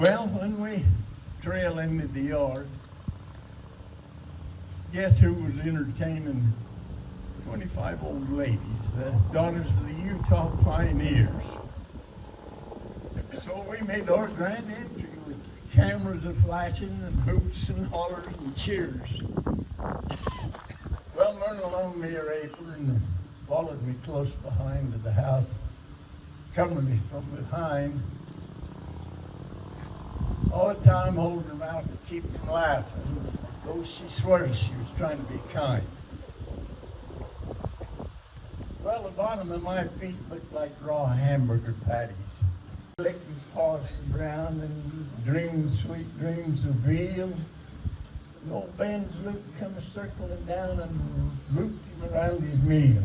Well, when we trail into the yard, guess who was entertaining 25 old ladies, the daughters of the Utah pioneers. So we made our grand entry with cameras a-flashing and hoots and hollers and cheers. Well, Myrna loaned me her apron and followed me close behind to the house, coming me from behind, all the time holding her mouth to keep from laughing, though she swears she was trying to be kind. Well, the bottom of my feet looked like raw hamburger patties. Licked his paws around and dreamed sweet dreams of veal. And old Ben's Luke come circling down and looped him around his meal.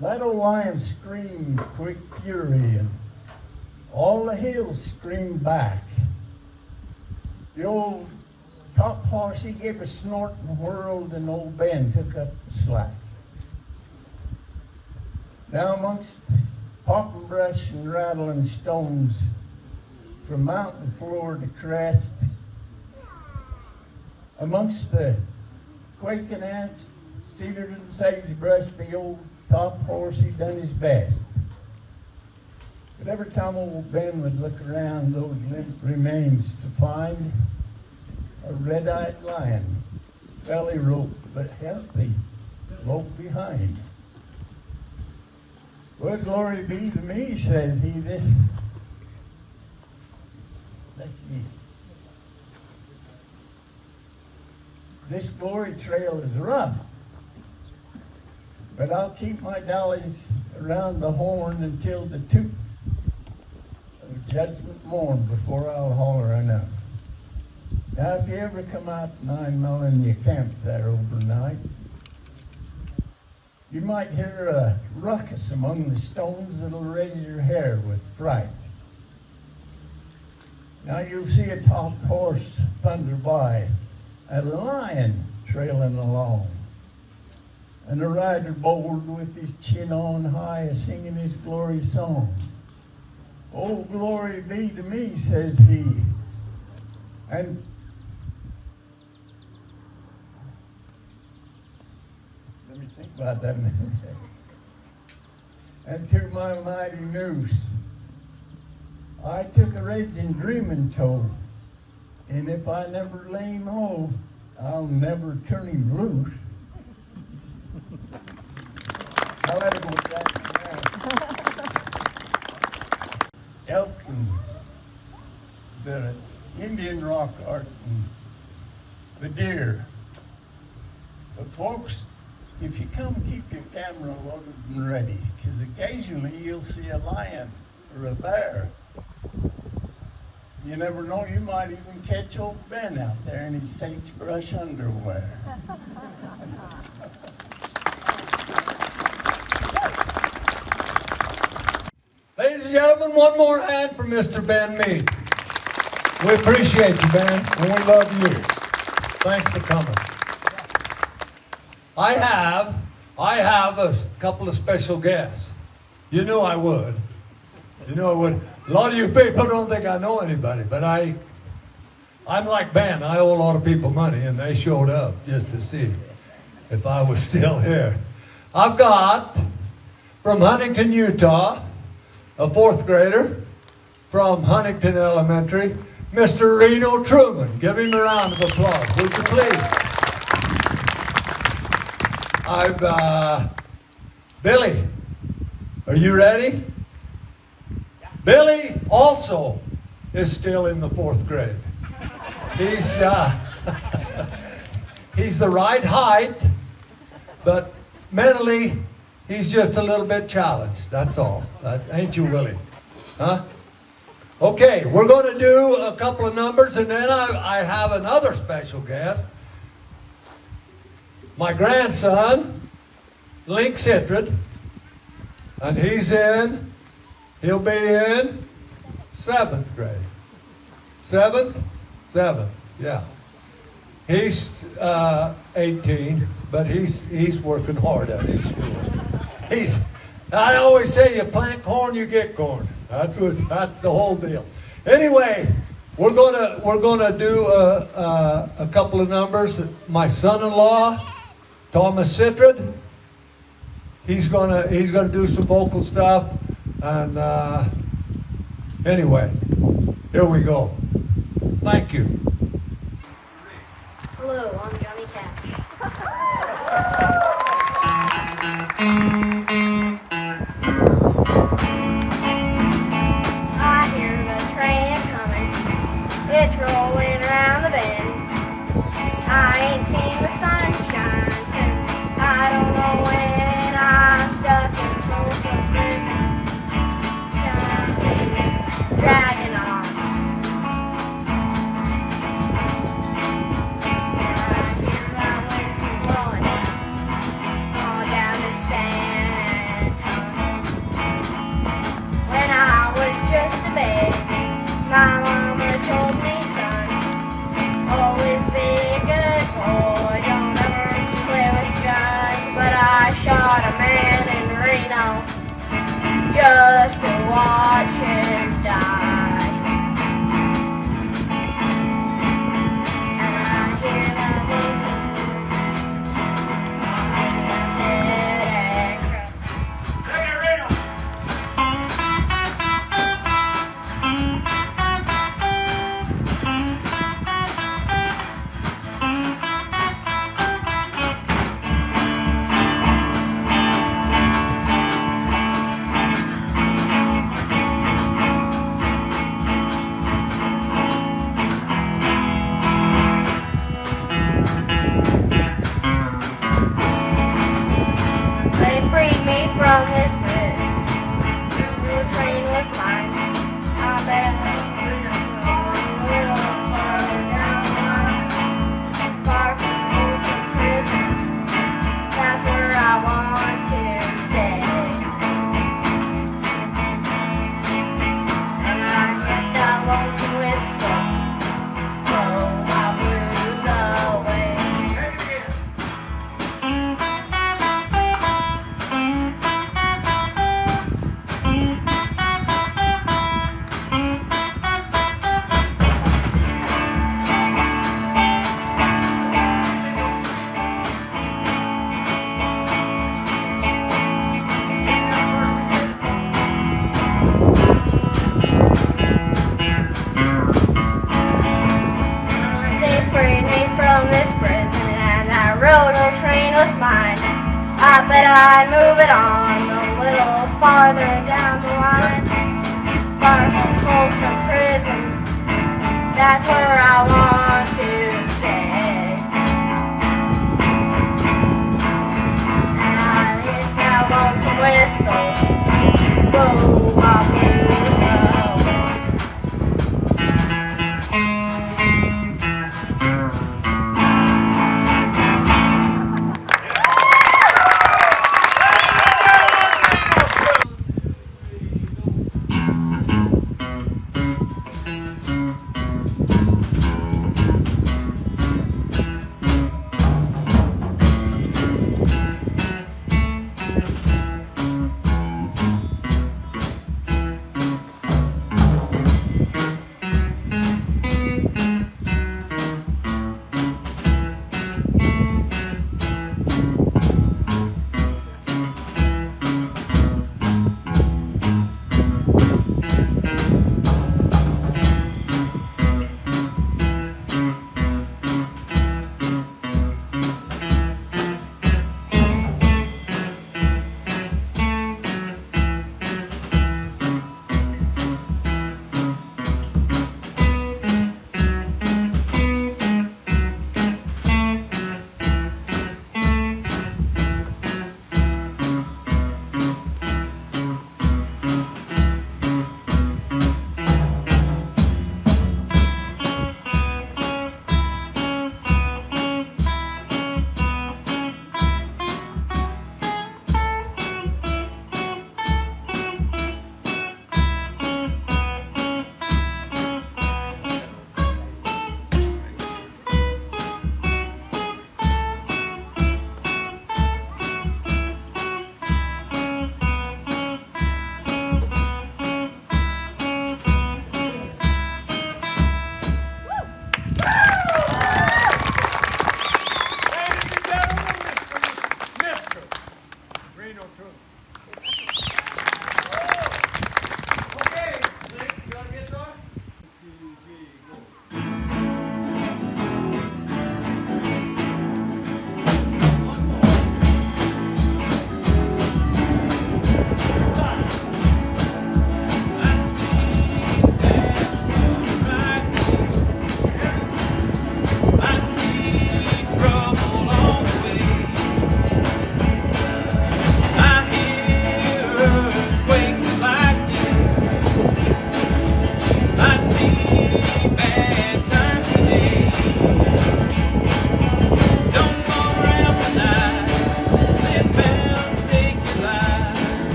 That old lion screamed quick fury, and all the hills screamed back. The old top horse, he gave a snort and whirled, and old Ben took up the slack. Now amongst popping brush and rattling stones, from mountain floor to crest, amongst the quaking ants, cedar and sagebrush, the old top horse, he done his best. But every time old Ben would look around those limp remains to find a red-eyed lion, belly roped but healthy, loped behind. Well, glory be to me, says he, let's see. This glory trail is rough, but I'll keep my dollies around the horn until the toot of judgment morn before I'll holler enough. Now, if you ever come out to 9 Mile and you camp there overnight, you might hear a ruckus among the stones that'll raise your hair with fright. Now you'll see a top horse thunder by, a lion trailing along, and a rider bold with his chin on high, singing his glory song. Oh, glory be to me, says he. And let me think about that a minute. And to my mighty noose, I took a raging dreaming toll, and if I never lay him low, I'll never turn him loose. I'll let him go back now. Elk and the Indian rock art and the deer. But folks, if you come, keep your camera loaded and ready, because occasionally you'll see a lion or a bear. You never know, you might even catch old Ben out there in his sagebrush underwear. Ladies and gentlemen, one more hand for Mr. Ben Meade. We appreciate you, Ben, and we love you. Thanks for coming. I have a couple of special guests. You knew I would. You know I would. A lot of you people don't think I know anybody, but I'm like Ben. I owe a lot of people money, and they showed up just to see if I was still here. I've got, from Huntington, Utah, a 4th grader from Huntington Elementary, Mr. Reno Truman. Give him a round of applause, would you please? Billy, are you ready? Billy also is still in the 4th grade. He's the right height, but mentally he's just a little bit challenged. That's all. Ain't you, Willie? Huh? Okay, we're going to do a couple of numbers, and then I have another special guest. My grandson, Link Citrid, and he'll be in 7th grade. 7th, yeah. He's 18, but he's working hard at his school. I always say, you plant corn, you get corn. That's the whole deal. Anyway, we're gonna do a couple of numbers. My son-in-law, Thomas Citron, he's gonna do some vocal stuff. And anyway, here we go. Thank you. Hello, I'm Johnny Cash. I hear the train coming. It's rolling around the bend. I ain't seen the sunshine since I don't know when. I'm stuck in Tulsa prison. Time is dragging on. My mama told me, son, always be a good boy, don't ever play with guns. But I shot a man in Reno just to watch him die. And I hear that listen, from this bridge, the train was mine. I bet I could far from Folsom Prison. That's where I want to stay. And I hit that lonesome whistle, blow my blues away. I bet I'd move it on a little farther down the line, far from Folsom Prison. That's where I want to stay. And I hit that lonesome whistle, blow my blues away.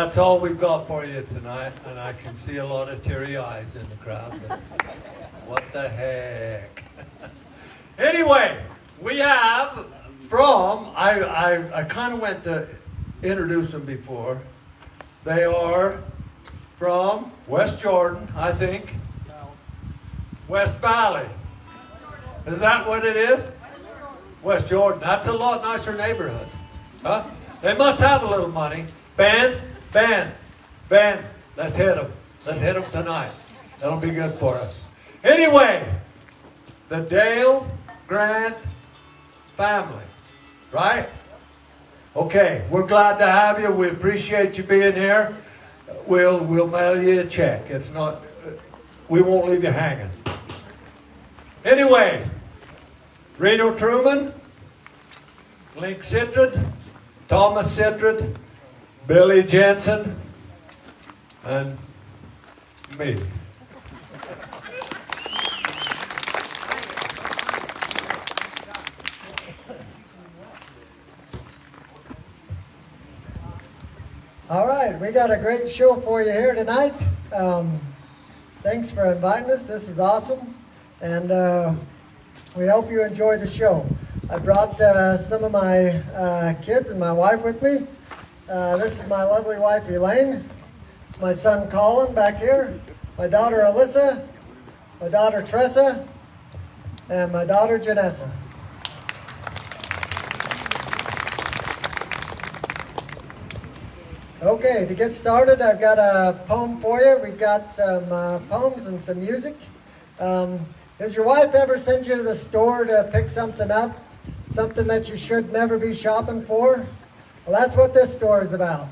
That's all we've got for you tonight, and I can see a lot of teary eyes in the crowd. But what the heck? Anyway, we have from, I kind of went to introduce them before. They are from West Jordan, I think. West Valley. Is that what it is? West Jordan. That's a lot nicer neighborhood. Huh? They must have a little money. Band. Let's hit them. Let's hit them tonight. That'll be good for us. Anyway, the Dale Grant family, right? Okay, we're glad to have you. We appreciate you being here. We'll mail you a check. It's not, we won't leave you hanging. Anyway, Reno Truman, Link Citrud, Thomas Citrud, Billy Jensen, and me. All right, we got a great show for you here tonight. Thanks for inviting us. This is awesome, and we hope you enjoy the show. I brought some of my kids and my wife with me. This is my lovely wife, Elaine. It's my son, Colin, back here. My daughter, Alyssa. My daughter, Tressa. And my daughter, Janessa. Okay, to get started, I've got a poem for you. We've got some poems and some music. Has your wife ever sent you to the store to pick something up? Something that you should never be shopping for? Well, that's what this store is about.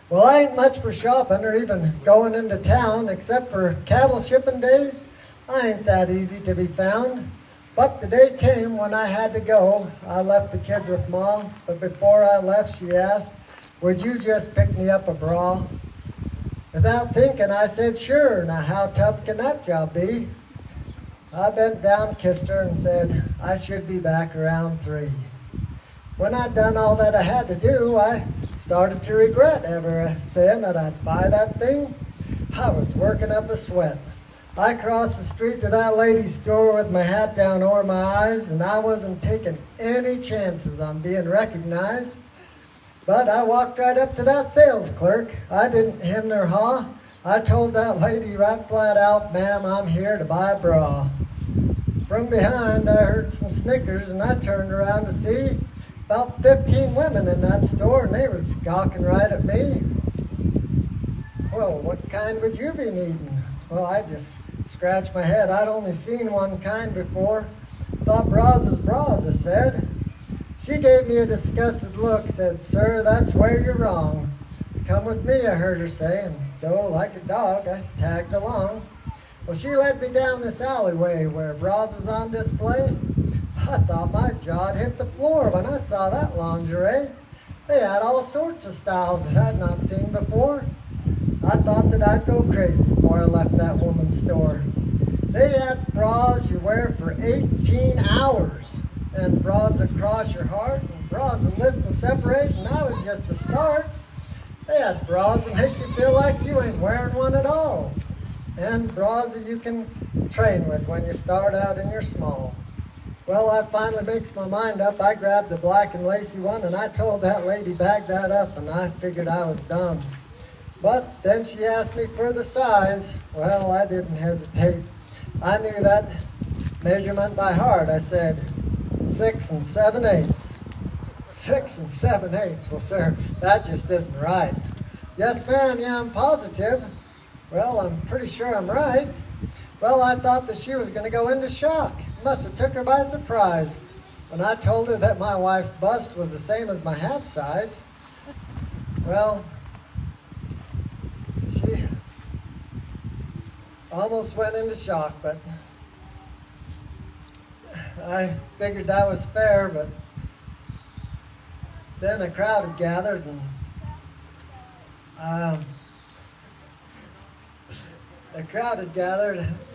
Well, I ain't much for shopping or even going into town, except for cattle shipping days. I ain't that easy to be found. But the day came when I had to go. I left the kids with Mom, but before I left, she asked, "Would you just pick me up a bra?" Without thinking, I said, "Sure." Now, how tough can that job be? I bent down, kissed her, and said, "I should be back around 3. When I'd done all that I had to do, I started to regret ever saying that I'd buy that thing. I was working up a sweat. I crossed the street to that lady's store with my hat down over my eyes, and I wasn't taking any chances on being recognized. But I walked right up to that sales clerk. I didn't hem nor haw. I told that lady right flat out, "Ma'am, I'm here to buy a bra." From behind, I heard some snickers, and I turned around to see about 15 women in that store, and they was gawking right at me. "Well, what kind would you be needing?" Well, I just scratched my head. I'd only seen one kind before. "Thought bras is bras," I said. She gave me a disgusted look, said, "Sir, that's where you're wrong. Come with me," I heard her say, and so, like a dog, I tagged along. Well, she led me down this alleyway where bras was on display. I thought my jaw had hit the floor when I saw that lingerie. They had all sorts of styles that I'd not seen before. I thought that I'd go crazy before I left that woman's store. They had bras you wear for 18 hours, and bras that cross your heart, and bras that lift and separate, and that was just the start. They had bras that make you feel like you ain't wearing one at all, and bras that you can train with when you start out and you're small. Well, I finally makes my mind up. I grabbed the black and lacy one, and I told that lady bag that up, and I figured I was done. But then she asked me for the size. Well, I didn't hesitate. I knew that measurement by heart. I said 6 7/8. 6 7/8. Well, sir, that just isn't right. "Yes, ma'am. Yeah, I'm positive." Well, I'm pretty sure I'm right. Well, I thought that she was going to go into shock. Must have took her by surprise when I told her that my wife's bust was the same as my hat size. Well, she almost went into shock, but I figured that was fair. But then a crowd had gathered,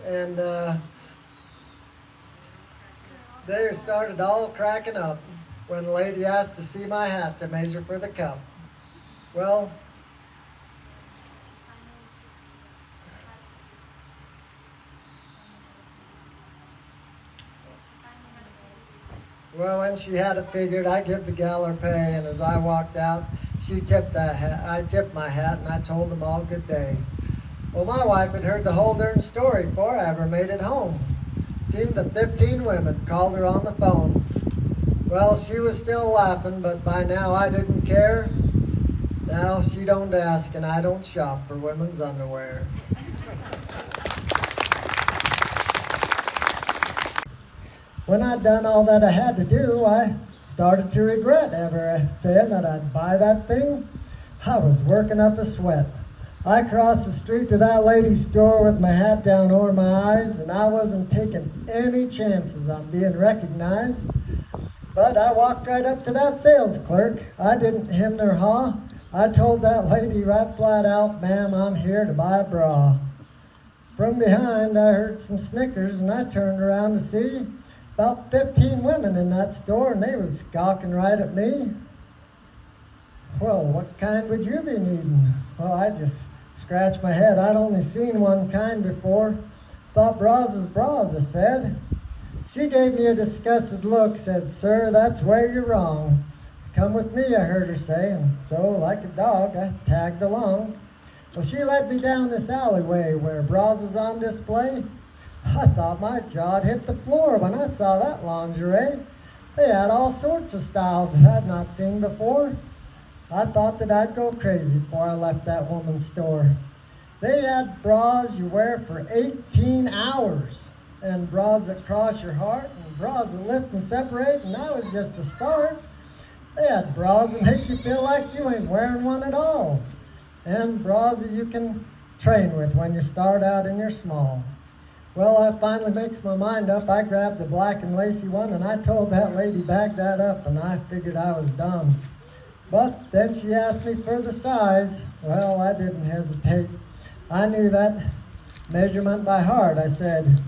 and they started all cracking up when the lady asked to see my hat to measure for the cup. Well, when she had it figured, I give the gal her pay, and as I walked out, she tipped that hat. I tipped my hat, and I told them all good day. Well, my wife had heard the whole darn story before I ever made it home. Seemed that 15 women called her on the phone. Well, she was still laughing, but by now I didn't care. Now she don't ask, and I don't shop for women's underwear. When I'd done all that I had to do, I started to regret ever saying that I'd buy that thing. I was working up a sweat. I crossed the street to that lady's store with my hat down over my eyes, and I wasn't taking any chances on being recognized. But I walked right up to that sales clerk. I didn't hem nor haw. I told that lady right flat out, "Ma'am, I'm here to buy a bra." From behind, I heard some snickers, and I turned around to see about 15 women in that store, and they was gawking right at me. "Well, what kind would you be needing?" Well, I just scratched my head. I'd only seen one kind before. "Thought bras is bras," I said. She gave me a disgusted look, said, "Sir, that's where you're wrong. Come with me," I heard her say, and so, like a dog, I tagged along. Well, she led me down this alleyway where bras was on display. I thought my jaw'd hit the floor when I saw that lingerie. They had all sorts of styles that I'd not seen before. I thought that I'd go crazy before I left that woman's store. They had bras you wear for 18 hours, and bras that cross your heart, and bras that lift and separate, and that was just the start. They had bras that make you feel like you ain't wearing one at all, and bras that you can train with when you start out in your small. Well, I finally makes my mind up. I grabbed the black and lacy one, and I told that lady back that up, and I figured I was done. But then she asked me for the size. Well, I didn't hesitate. I knew that measurement by heart. I said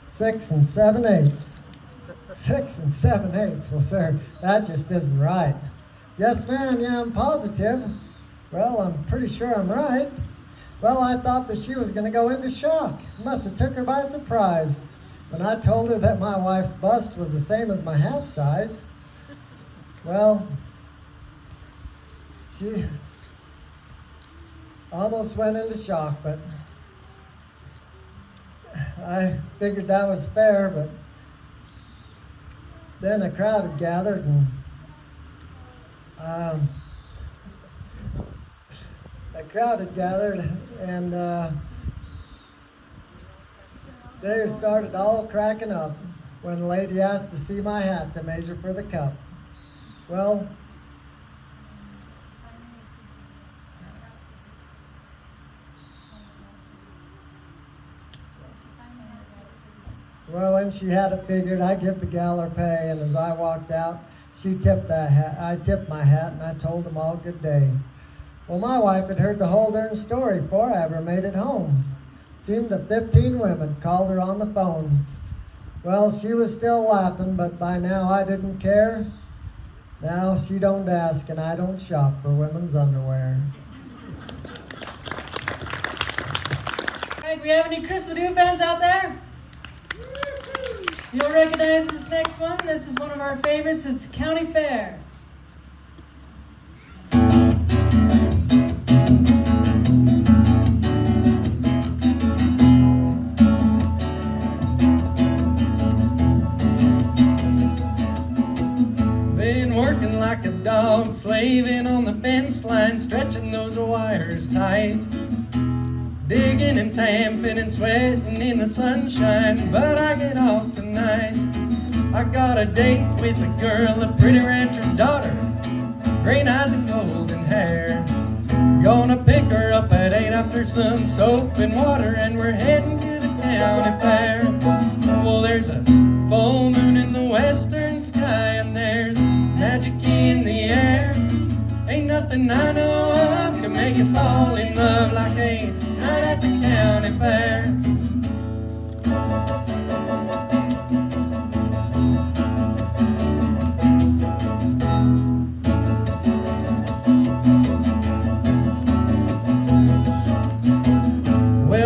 6 7/8. 6 7/8. Well, sir, that just isn't right. "Yes, ma'am, yeah, I'm positive." Well, I'm pretty sure I'm right. Well, I thought that she was going to go into shock. Must have took her by surprise when I told her that my wife's bust was the same as my hat size. Well, she almost went into shock, but I figured that was fair. But then a crowd had gathered, and they started all cracking up when the lady asked to see my hat to measure for the cup. Well, when she had it figured, I give the gal her pay, and as I walked out, she tipped that hat. I tipped my hat, and I told them all good day. Well, my wife had heard the whole darn story before I ever made it home. Seemed that 15 women called her on the phone. Well, she was still laughing, but by now I didn't care. Now she don't ask, and I don't shop for women's underwear. All right, we have any Chris Ledoux fans out there? You'll recognize this next one. This is one of our favorites. It's County Fair. Been working like a dog, slaving on the fence line, stretching those wires tight. Digging and tamping and sweating in the sunshine, but I get off tonight. I got a date with a girl, a pretty rancher's daughter, green eyes and golden hair. Gonna pick her up at 8 after some soap and water, and we're heading to the county fair. Well, there's a full moon in the western sky, and there's magic in the air. Ain't nothing I know of can make you fall in love like a night at the county fair.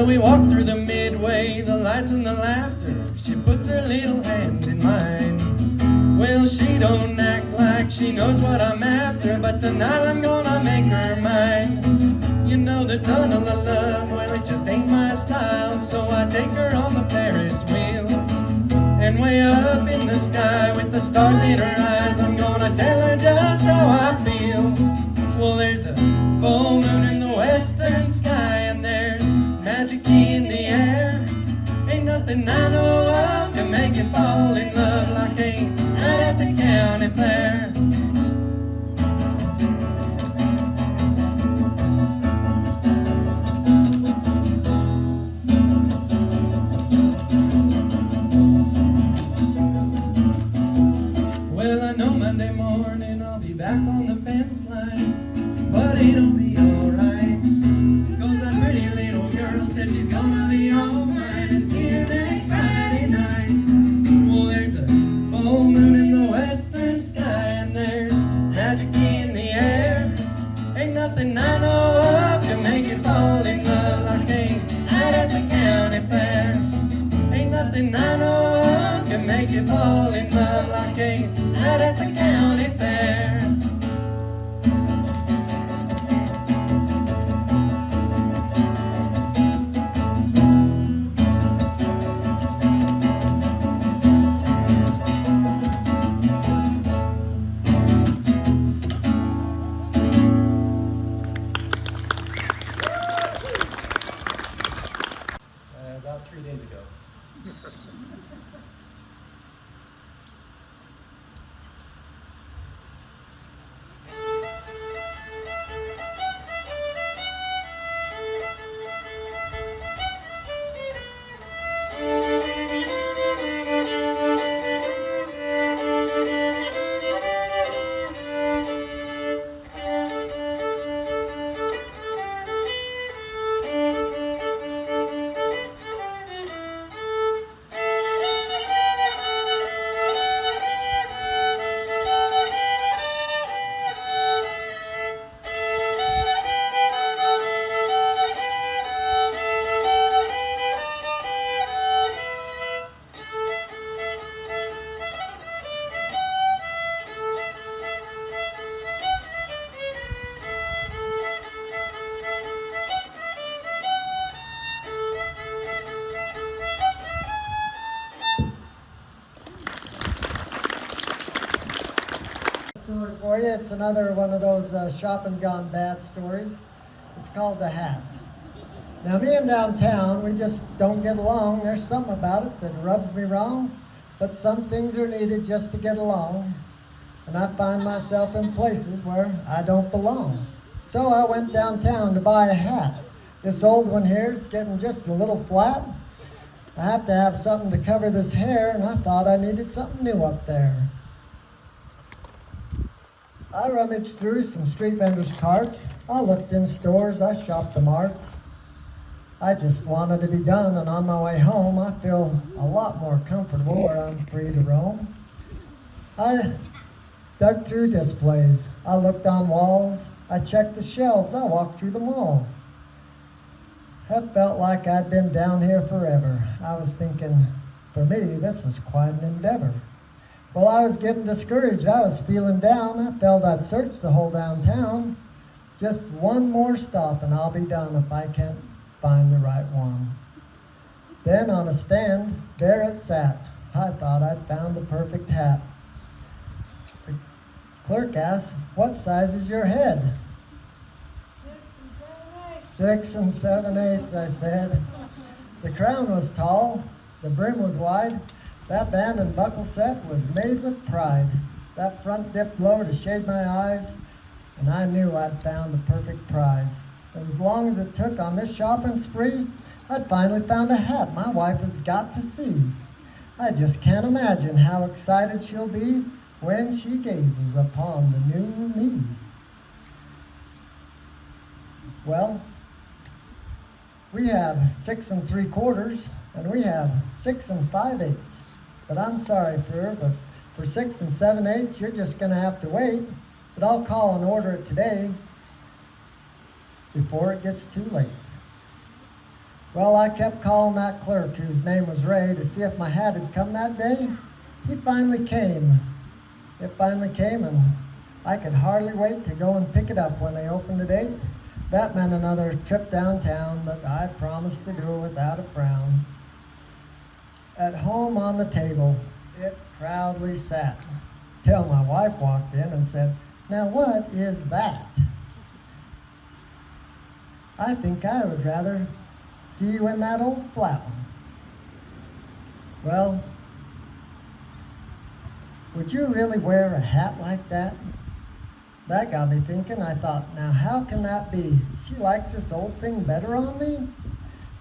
we walk through the midway, the lights and the laughter. She puts her little hand in mine. Well, she don't act like she knows what I'm after, but tonight I'm gonna make her mine. You know the tunnel of love, well, it just ain't my style, so I take her on the Ferris wheel. And way up in the sky with the stars in her eyes, I'm gonna tell her just how I feel. Well, there's a full moon in the western sky, and there's magic in the air. Ain't nothing I know of can make you fall in love like a night at the county fair. Well, I know Monday morning I'll be back on the fence line, but it'll be alright, 'cause that pretty little girl said she's gonna be alright and see her next Friday night. Well, there's a full moon in the western sky, and there's magic in the air. Ain't nothing I know of can make you fall in love like a night at the county fair. Ain't nothing I know of can make you fall in love like a night at the county fair. About 3 days ago. Story for you. It's another one of those shopping gone bad stories. It's called The Hat. Now, me and downtown, we just don't get along. There's something about it that rubs me wrong, but some things are needed just to get along, and I find myself in places where I don't belong. So I went downtown to buy a hat. This old one here is getting just a little flat. I have to have something to cover this hair, and I thought I needed something new up there. I rummaged through some street vendors' carts. I looked in stores, I shopped the marts. I just wanted to be done, and on my way home, I feel a lot more comfortable where I'm free to roam. I dug through displays. I looked on walls. I checked the shelves. I walked through the mall. I felt like I'd been down here forever. I was thinking, for me, this is quite an endeavor. Well, I was getting discouraged. I was feeling down. I felt I'd searched the whole downtown. Just one more stop and I'll be done if I can't find the right one. Then on a stand, there it sat. I thought I'd found the perfect hat. The clerk asked, "What size is your head?" 6 7/8, I said. The crown was tall, the brim was wide. That band and buckle set was made with pride. That front dipped low to shade my eyes, and I knew I'd found the perfect prize. As long as it took on this shopping spree, I'd finally found a hat my wife has got to see. I just can't imagine how excited she'll be when she gazes upon the new me. Well, we have 6 3/4, and we have 6 5/8. But I'm sorry, but for 6 7/8, you're just gonna have to wait. But I'll call and order it today before it gets too late. Well, I kept calling that clerk, whose name was Ray, to see if my hat had come that day. He finally came. It finally came, and I could hardly wait to go and pick it up when they opened at 8. That meant another trip downtown, but I promised to do it without a frown. At home on the table, it proudly sat, till my wife walked in and said, "Now what is that?" "I think I would rather see you in that old flat one." "Well, would you really wear a hat like that?" That got me thinking. I thought, now how can that be? She likes this old thing better on me?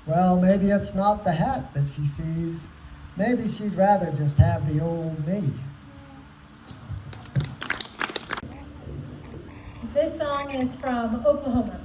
Well, maybe it's not the hat that she sees. Maybe she'd rather just have the old me. This song is from Oklahoma.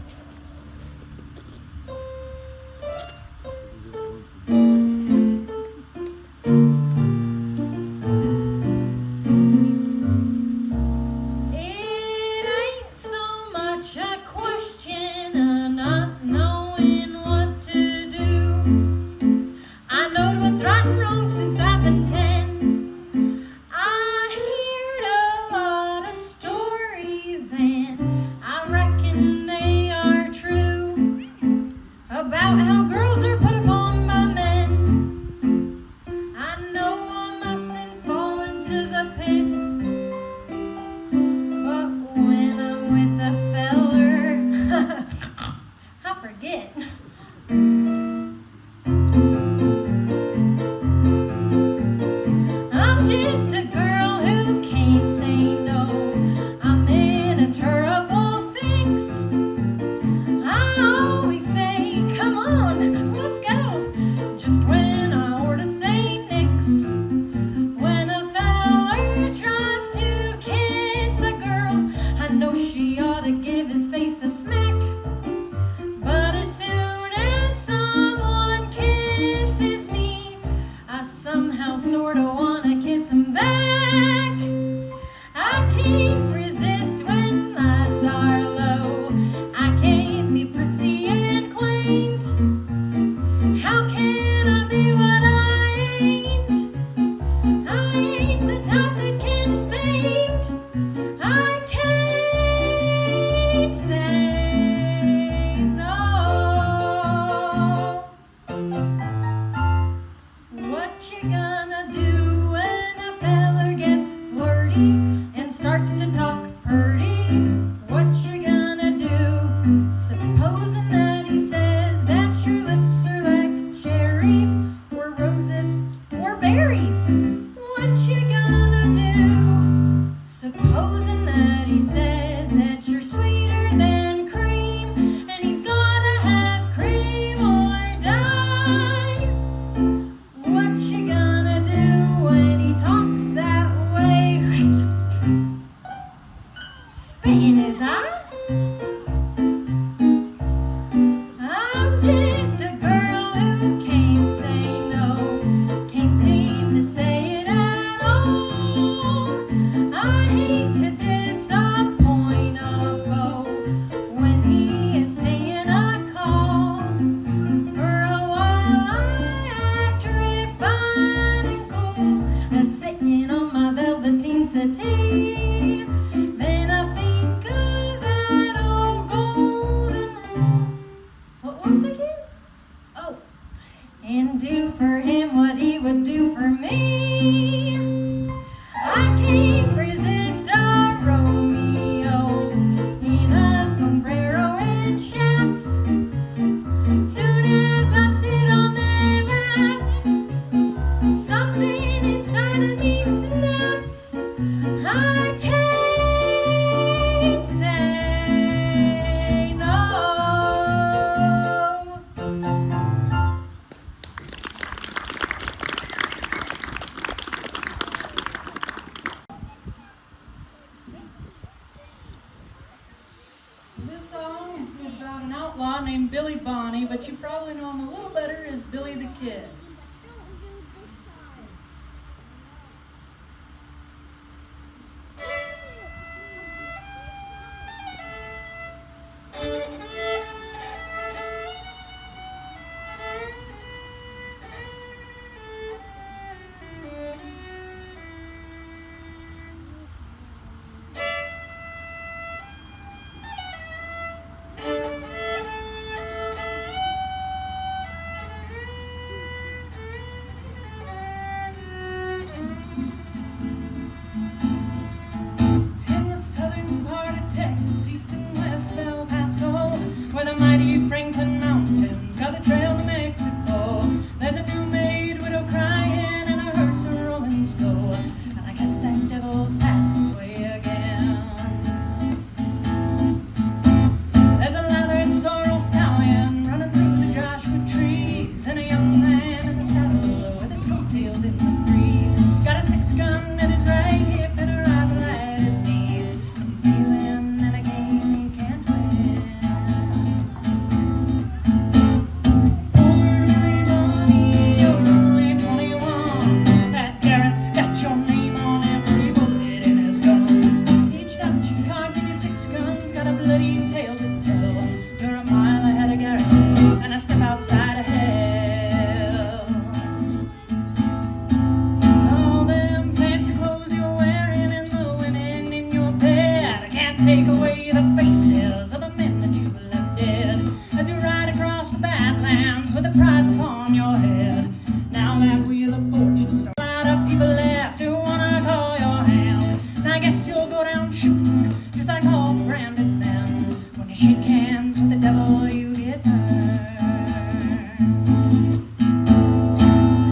mighty Franklin Mountains got the trail to Mexico. There's a new Meade widow crying and a hearse a rolling slow. And I guess that devil's passed this way again. There's a lathered sorrel stallion running through the Joshua trees, and a young man in the saddle with his coattails in the breeze. Got a 6-gun at his right hip and a rifle at his knee. He's dealing in a game he can't win. Poor Billy Bonnie, you're only 21. That Garrett's got your name on every bullet in his gun. Each shot you carved in your 6 guns got a bloody tale to tell. You're a mile ahead of Garrett and a step outside of hell. All them fancy clothes you're wearing and the women in your bed can't take away the faces of the men that you left dead. As you ride across the Badlands with a prize upon your head. Now that wheel of fortune starts, a lot of people left who wanna call your hand. And I guess you'll go down shooting just like all branded men. When you shake hands with the devil, you get burned.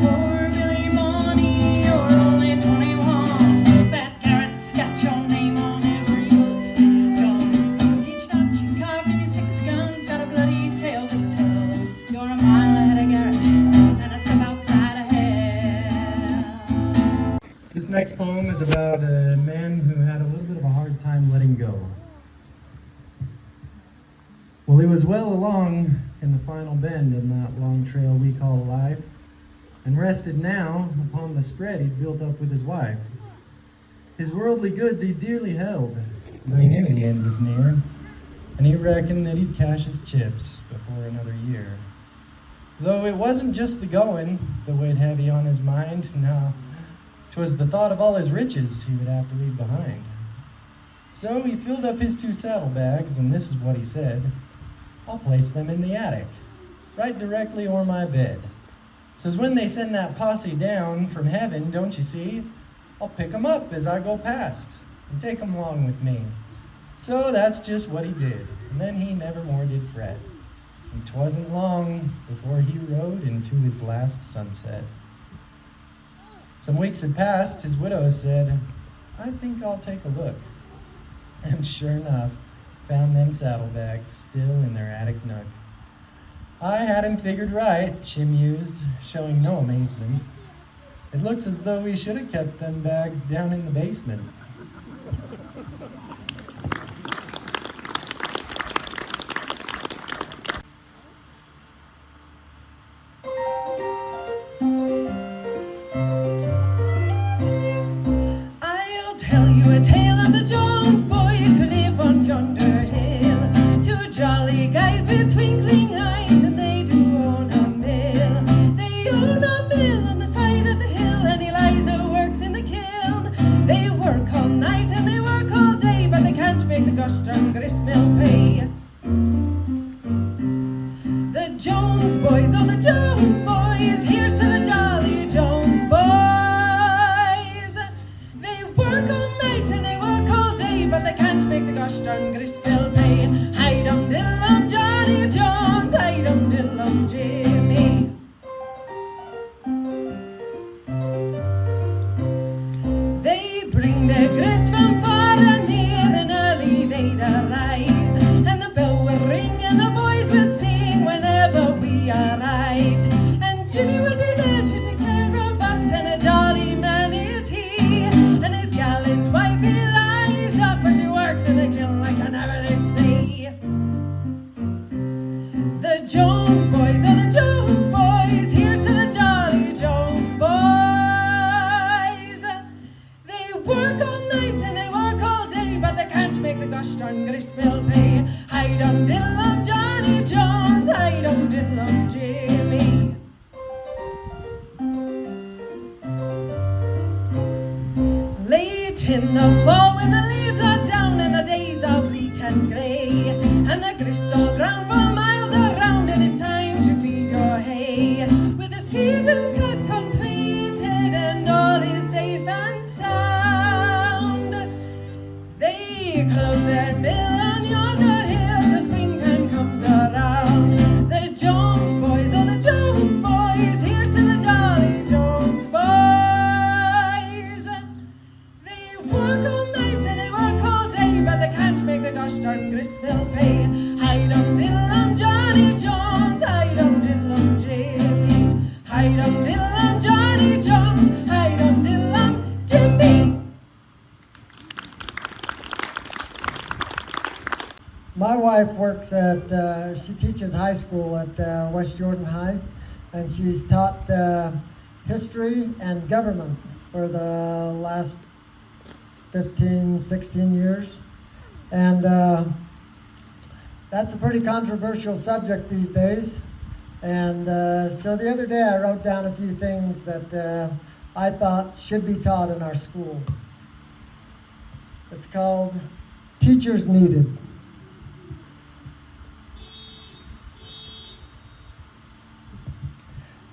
Poor Billy Bonnie, you're only 21. That Garrett's got your name on every bullet in his gun. Each shot you carved in your 6 guns got a bloody tale to tell. You're a mile ahead of Garrett and a step outside of hell. This next poem is about a man who had a little bit of a hard time letting go. Well, he was well along in the final bend in that long trail we call life, and rested now upon the spread he'd built up with his wife. His worldly goods he dearly held, but he knew the end was near, and he reckoned that he'd cash his chips before another year. Though it wasn't just the going that weighed heavy on his mind, no, 'twas the thought of all his riches he would have to leave behind. So he filled up his 2 saddlebags, and this is what he said: I'll place them in the attic, right directly o'er my bed. Says when they send that posse down from heaven, don't you see, I'll pick 'em up as I go past and take 'em along with me. So that's just what he did, and then he never more did fret. And 'twasn't long before he rode into his last sunset. Some weeks had passed, his widow said, I think I'll take a look. And sure enough, found them saddlebags still in their attic nook. I had him figured right, she mused, showing no amazement. It looks as though we should have kept them bags down in the basement. I'll tell you a tale of the Jones boys who live on yonder hill. 2 jolly guys with twinkling eyes, and they do own a mill. They own a mill on the side of the hill, and Eliza works in the kiln. They work all night and they work all day, but they can't make the gosh darn grist mill pay. The Jones boys, oh the Jones boys, here's to the jolly Jones boys. They work all night and they work all day, but they can't make the gosh darn grist mill pay. Hi-dum-diddle-um, Johnny Jones, hi-dum-diddle-um, Jimmy. They bring the grist from far and near, and early they'd arrive, and the bell would ring and the boys would sing whenever we arrived. And Jimmy would be there to take care of us, and a jolly man is he, and his gallant wife Eliza, for she works in the kiln like I never did see. The Jones boys, oh the Jones boys, here's to the jolly Jones boys. They work all night and they work all day, but they can't make the gosh darn grist mill pay. Hi-dum-diddle-um, Johnny Jones, hi-dum-diddle-um, Jimmy. Late in the fall when the leaves are down and the days are bleak and grey, and the grist's all ground for miles around, and it's time to feed your hay. With the season's cut completed and all is safe and sound, they close their mill on yonder hill till springtime comes around. garden grist they'll pay. Hi-dum diddle-dum Johnny Jones, hi-dum diddle-dum Jimmy. Hi-dum diddle-dum Johnny Jones, hi-dum diddle-dum Jimmy. My wife works at, she teaches high school at West Jordan High, and she's taught history and government for the last 15, 16 years. And that's a pretty controversial subject these days. And so the other day I wrote down a few things that I thought should be taught in our school. It's called Teachers Needed.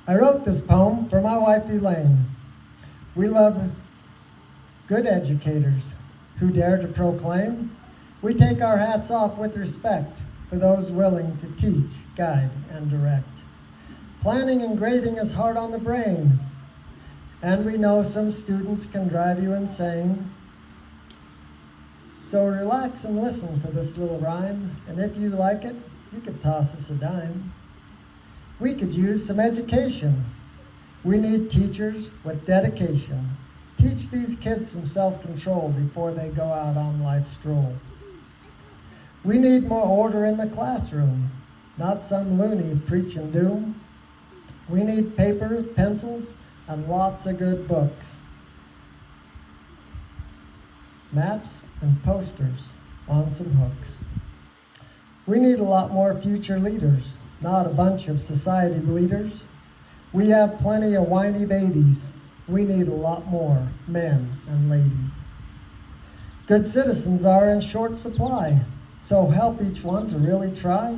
I wrote this poem for my wife Elaine. We love good educators who dare to proclaim. We take our hats off with respect for those willing to teach, guide, and direct. Planning and grading is hard on the brain, and we know some students can drive you insane. So relax and listen to this little rhyme, and if you like it, you could toss us a dime. We could use some education. We need teachers with dedication. Teach these kids some self-control before they go out on life's stroll. We need more order in the classroom, not some loony preaching doom. We need paper, pencils, and lots of good books. Maps and posters on some hooks. We need a lot more future leaders, not a bunch of society bleeders. We have plenty of whiny babies. We need a lot more men and ladies. Good citizens are in short supply, so help each one to really try.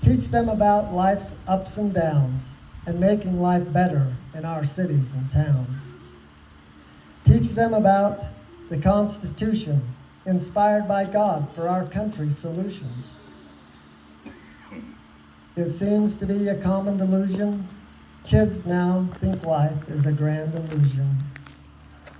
Teach them about life's ups and downs and making life better in our cities and towns. Teach them about the Constitution, inspired by God for our country's solutions. It seems to be a common delusion. Kids now think life is a grand illusion.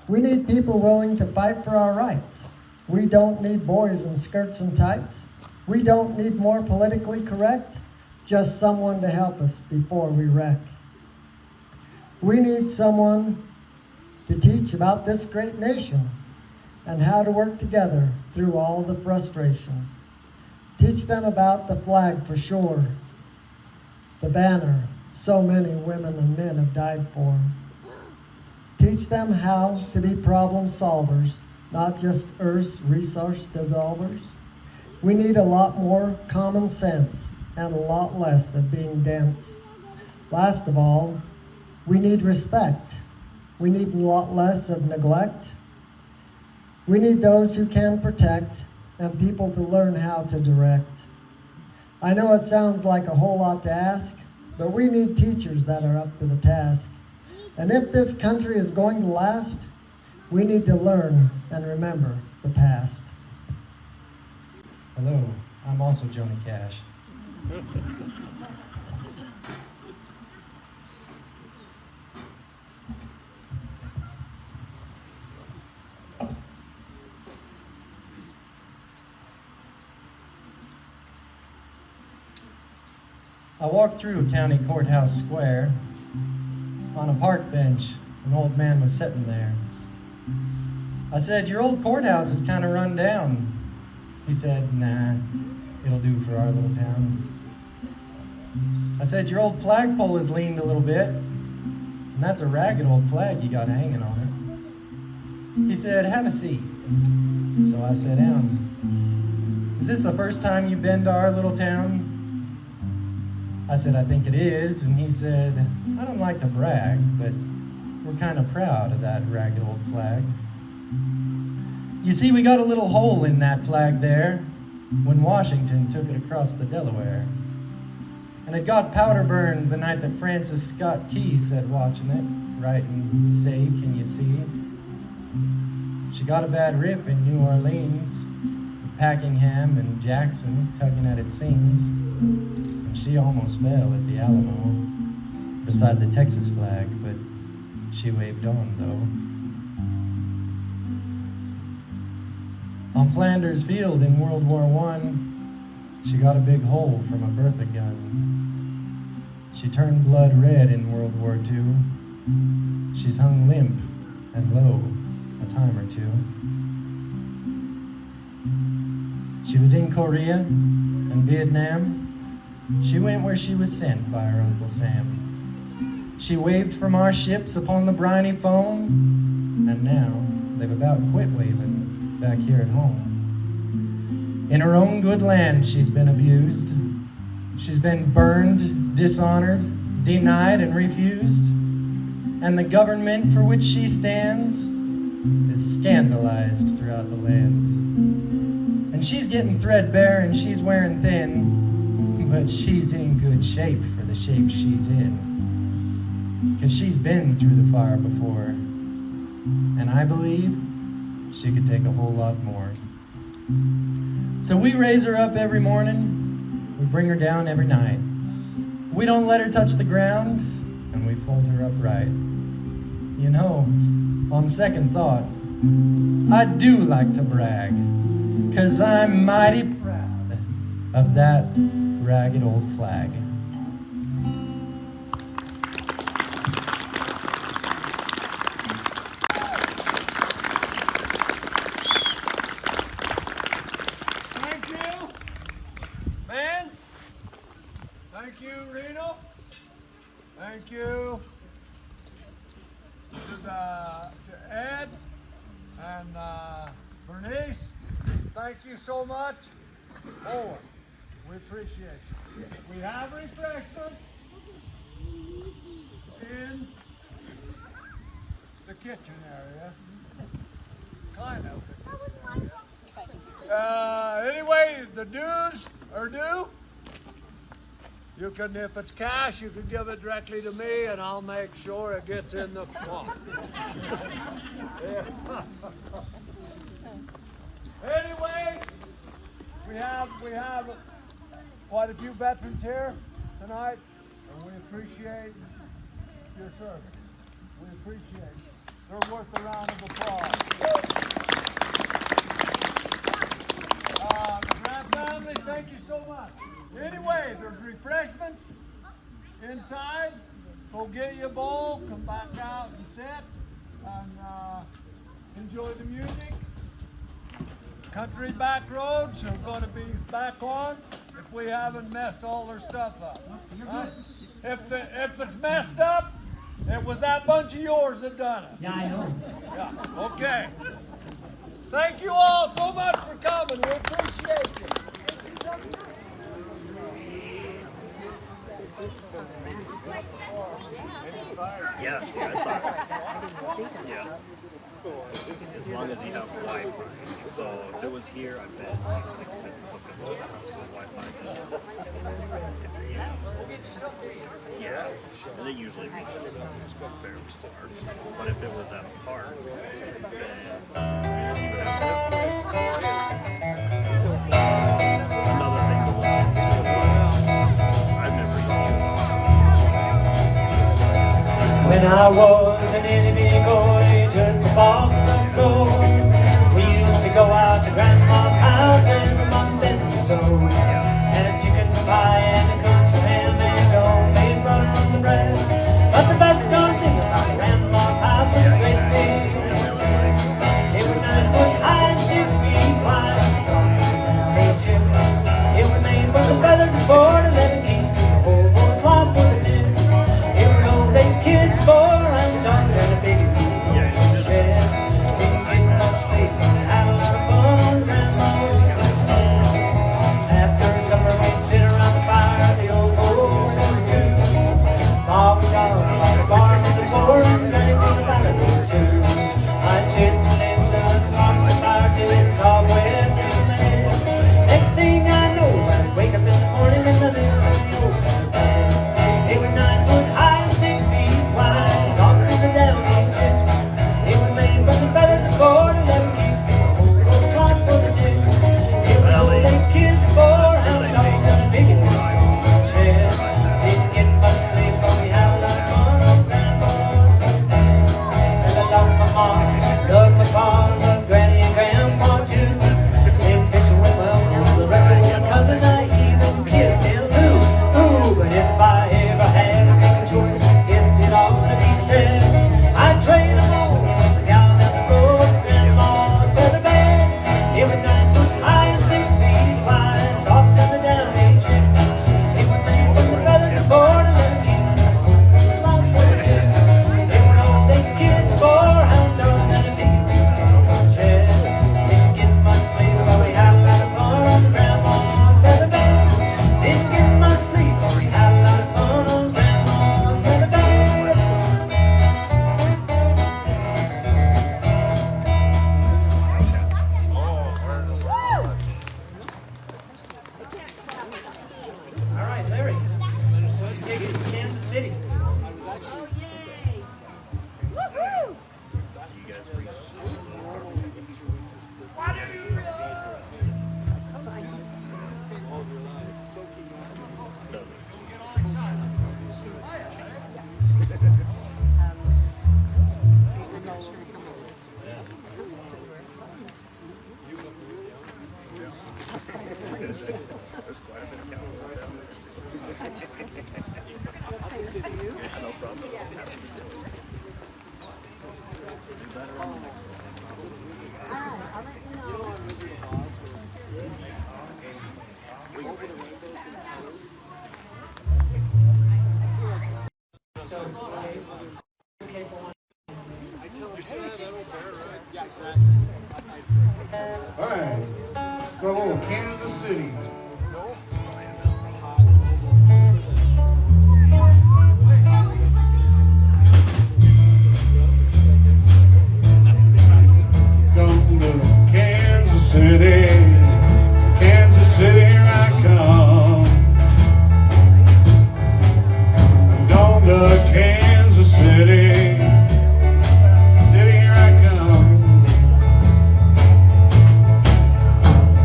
We need people willing to fight for our rights. We don't need boys in skirts and tights. We don't need more politically correct, just someone to help us before we wreck. We need someone to teach about this great nation and how to work together through all the frustration. Teach them about the flag for sure, the banner so many women and men have died for. Teach them how to be problem solvers, not just Earth's resource dissolvers. We need a lot more common sense and a lot less of being dense. Last of all, we need respect. We need a lot less of neglect. We need those who can protect and people to learn how to direct. I know it sounds like a whole lot to ask, but we need teachers that are up to the task. And if this country is going to last, we need to learn and remember the past. Hello, I'm also Joni Cash. I walked through County Courthouse Square. On a park bench, an old man was sitting there. I said, "Your old courthouse is kind of run down." He said, "Nah, it'll do for our little town." I said, "Your old flagpole has leaned a little bit, and that's a ragged old flag you got hanging on it." He said, "Have a seat." So I sat down. "Is this the first time you've been to our little town?" I said, "I think it is." And he said, "I don't like to brag, but we're kind of proud of that ragged old flag. You see, we got a little hole in that flag there when Washington took it across the Delaware. And it got powder burned the night that Francis Scott Key sat watching it, writing, 'Say, can you see?' She got a bad rip in New Orleans, with Packingham and Jackson tugging at its seams. And she almost fell at the Alamo, beside the Texas flag, but she waved on, though. On Flanders Field in World War I, she got a big hole from a Bertha gun. She turned blood red in World War II. She's hung limp and low a time or two. She was in Korea and Vietnam. She went where she was sent by her Uncle Sam. She waved from our ships upon the briny foam, and now they've about quit waving back here at home. In her own good land she's been abused. She's been burned, dishonored, denied, and refused. And the government for which she stands is scandalized throughout the land. And she's getting threadbare and she's wearing thin, but she's in good shape for the shape she's in. 'Cause she's been through the fire before, and I believe she could take a whole lot more. So we raise her up every morning, we bring her down every night. We don't let her touch the ground, and we fold her up right. You know, on second thought, I do like to brag, 'cause I'm mighty proud of that ragged old flag. Thank you, man. Thank you, Reno. Thank you to Ed and Bernice. Thank you so much. Oh, we appreciate you. We have refreshments in the kitchen area. Kind of. Anyway, the dues are due. You can, if it's cash, you can give it directly to me, and I'll make sure it gets in the pot. Yeah. Anyway, we have quite a few veterans here tonight, and we appreciate your service. We appreciate it. They're worth a round of applause. Grand family, thank you so much. Anyway, there's refreshments inside. Go get you a bowl, come back out and sit, and enjoy the music. Country back roads are going to be back on if we haven't messed all their stuff up. If it's messed up, it was that bunch of yours that done it. Yeah, I know. Yeah, okay. Thank you all so much for coming. We appreciate you. Yes, yeah, I thought. Yeah. As long as you have Wi-Fi. So if it was here, I bet you could hook up to the house with Wi-Fi. Yeah, and it usually reaches fairly far. But if it was at a park, then you would have to. Another thing to look at. I've never used. When I was an enemy boy, just above the floor, we used to go out to Grandma's house every month and so. And a chicken pie and a country ham and always butter on the bread. But the best darn thing about Grandma's house was the great big bed. It was 9 foot high and 6 feet wide. Hey Jim, it was made with the feathers and board 11 keys, the whole board cloth for the tin. It would hold 8 kids, 4 and All right, Larry. So you take it to Kansas City. Oh, yay! Woohoo! You guys reach. There's quite a bit of cowboy down there. No problem. Do better on the next So, All right, so Kansas City. Going to Kansas City, Kansas City, here I come. I'm going to Kansas City.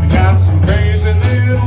Got some crazy little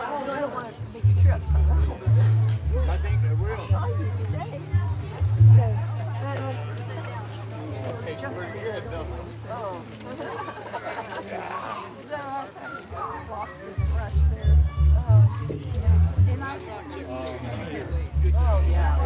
I don't want to make a trip. I think they will. Today. So, Pretty good, though. oh. No, I lost its rush there. And I oh, yeah.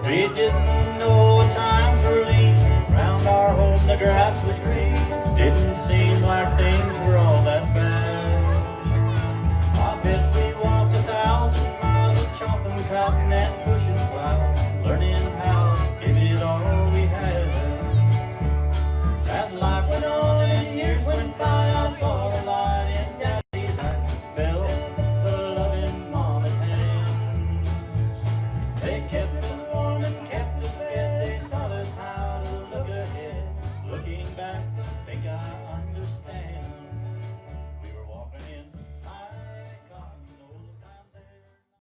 We didn't know what times were lean. Round our home the grass was green.